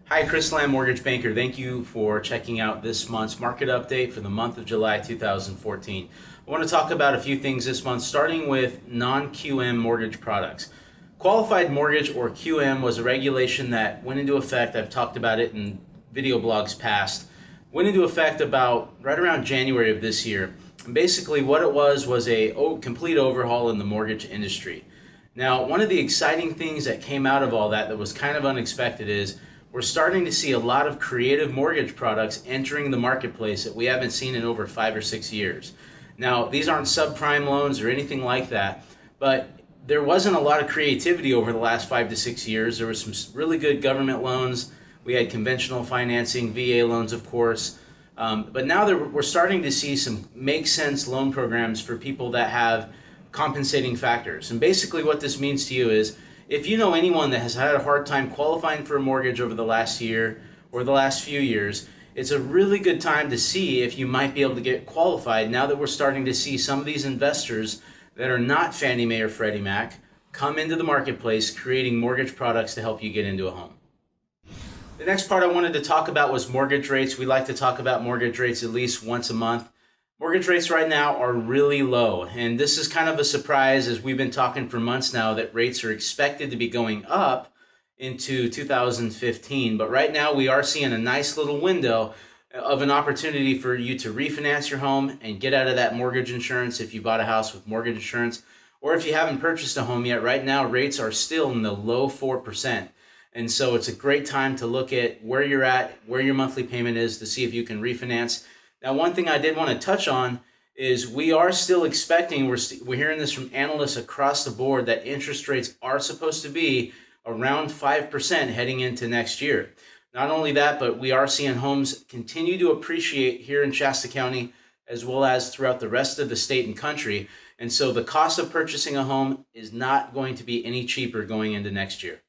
Hi, Chris Lamb, Mortgage Banker. Thank you for checking out this month's market update for the month of July 2014. I want to talk about a few things this month, starting with non-QM mortgage products. Qualified mortgage, or QM, was a regulation that went into effect. I've talked about it in video blogs past. Went into effect about right around January of this year. And basically what it was a complete overhaul in the mortgage industry. Now, one of the exciting things that came out of all that was kind of unexpected is we're starting to see a lot of creative mortgage products entering the marketplace that we haven't seen in over 5 or 6 years. Now, these aren't subprime loans or anything like that, but there wasn't a lot of creativity over the last 5 to 6 years. There were some really good government loans. We had conventional financing, VA loans, of course. But now we're starting to see some make sense loan programs for people that have compensating factors. And basically what this means to you is, if you know anyone that has had a hard time qualifying for a mortgage over the last year or the last few years, it's a really good time to see if you might be able to get qualified now that we're starting to see some of these investors that are not Fannie Mae or Freddie Mac come into the marketplace creating mortgage products to help you get into a home. The next part I wanted to talk about was mortgage rates. We like to talk about mortgage rates at least once a month. Mortgage rates right now are really low, and this is kind of a surprise as we've been talking for months now that rates are expected to be going up into 2015. But right now we are seeing a nice little window of an opportunity for you to refinance your home and get out of that mortgage insurance if you bought a house with mortgage insurance. Or if you haven't purchased a home yet, right now rates are still in the low 4%. And so it's a great time to look at where you're at, where your monthly payment is, to see if you can refinance. Now, one thing I did want to touch on is we are still expecting, we're hearing this from analysts across the board, that interest rates are supposed to be around 5% heading into next year. Not only that, but we are seeing homes continue to appreciate here in Shasta County as well as throughout the rest of the state and country. And so the cost of purchasing a home is not going to be any cheaper going into next year.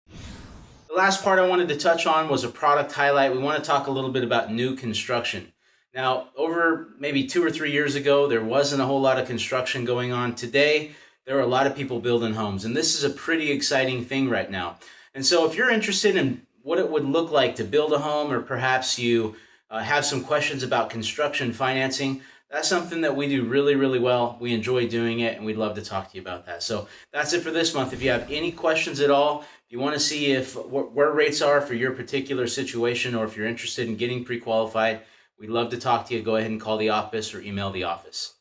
The last part I wanted to touch on was a product highlight. We want to talk a little bit about new construction. Now, over maybe 2 or 3 years ago, there wasn't a whole lot of construction going on. Today, there are a lot of people building homes, and this is a pretty exciting thing right now. And so if you're interested in what it would look like to build a home, or perhaps you have some questions about construction financing, that's something that we do really, really well. We enjoy doing it, and we'd love to talk to you about that. So that's it for this month. If you have any questions at all, if you want to see where rates are for your particular situation, or if you're interested in getting pre-qualified, we'd love to talk to you. Go ahead and call the office or email the office.